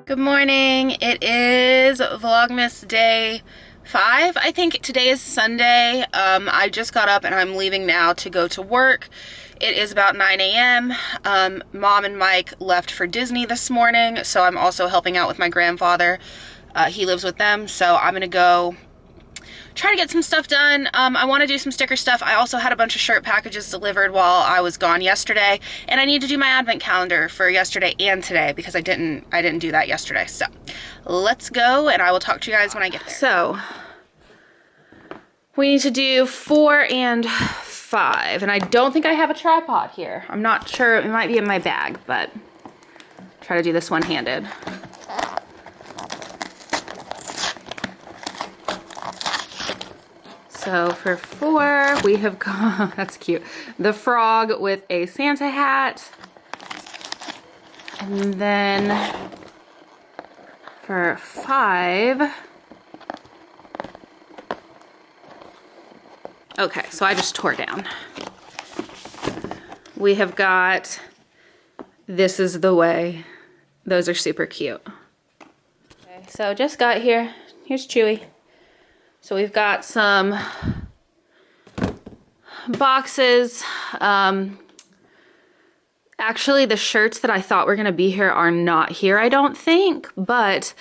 Good morning. It is Vlogmas day 5. I think today is Sunday. I just got up and I'm leaving now to go to work. It is about 9 a.m. Mom and Mike left for Disney this morning, so I'm also helping out with my grandfather. He lives with them, so I'm gonna go try to get some stuff done. I want to do some sticker stuff. I also had a bunch of shirt packages delivered while I was gone yesterday, and I need to do my advent calendar for yesterday and today because I didn't do that yesterday. So let's go, and I will talk to you guys when I get there. So we need to do 4 and 5, and I don't think I have a tripod here. I'm not sure. It might be in my bag, but try to do this one-handed. So for 4, we have got, that's cute, the frog with a Santa hat. And then for 5, okay, so I just tore down. We have got, this is the way. Those are super cute. Okay, so just got here. Here's Chewy. So we've got some boxes. Actually, the shirts that I thought were gonna be here are not here, I don't think, but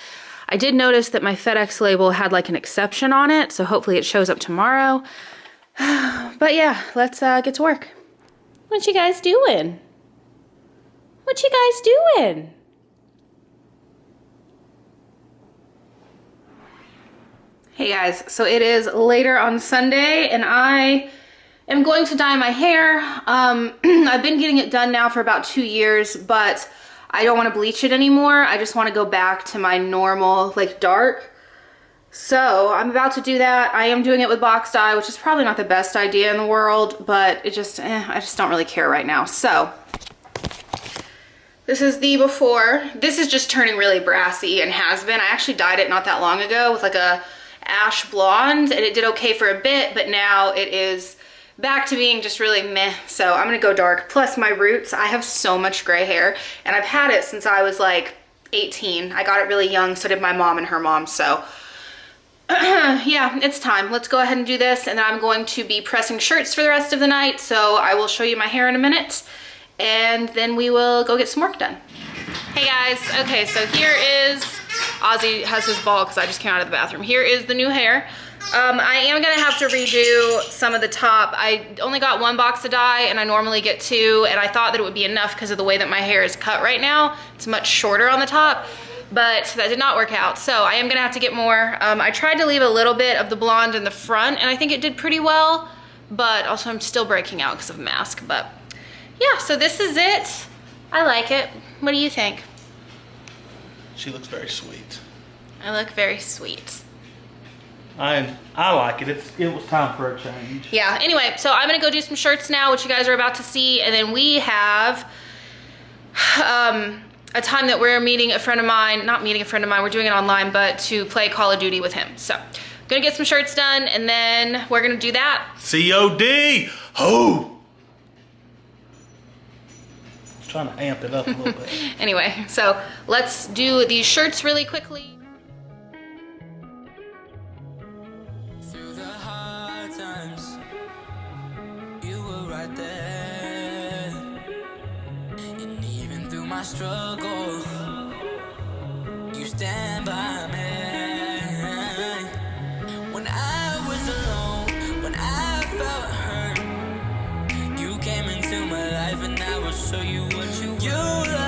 I did notice that my FedEx label had like an exception on it, so hopefully it shows up tomorrow. But yeah, let's get to work. What you guys doing? What you guys doing? Hey guys, so it is later on Sunday and I am going to dye my hair. I've been getting it done now for about 2 years, but I don't want to bleach it anymore. I just want to go back to my normal, like, dark. So I'm about to do that. I am doing it with box dye, which is probably not the best idea in the world, but it just, I just don't really care right now. So this is the before. This is just turning really brassy and has been. I actually dyed it not that long ago with like a ash blonde, and it did okay for a bit, but now it is back to being just really meh. So I'm gonna go dark. Plus my roots, I have so much gray hair, and I've had it since I was like 18. I got it really young, so did my mom and her mom. So yeah, it's time. Let's go ahead and do this, and then I'm going to be pressing shirts for the rest of the night, so I will show you my hair in a minute, and then we will go get some work done. Hey guys, okay, so here is, Ozzy has his ball because I just came out of the bathroom. Here is the new hair. I am gonna have to redo some of the top. I only got 1 box of dye and I normally get 2, and I thought that it would be enough because of the way that my hair is cut right now. It's much shorter on the top, but that did not work out. So I am gonna have to get more. I tried to leave a little bit of the blonde in the front and I think it did pretty well, but also I'm still breaking out because of a mask. But yeah, so this is it. I like it. What do you think? She looks very sweet. I look very sweet. I like it. It was time for a change. Yeah, anyway, so I'm gonna go do some shirts now, which you guys are about to see, and then we have a time that we're meeting a friend of mine, not meeting a friend of mine, we're doing it online, but to play Call of Duty with him. So I'm gonna get some shirts done, and then we're gonna do that. COD! Ho! Trying to amp it up a little bit. Anyway, so let's do these shirts really quickly. Through the hard times, you were right there. And even through my struggle, you stand by me. When I was alone, when I felt hurt, you came into my life and I will show you what you love.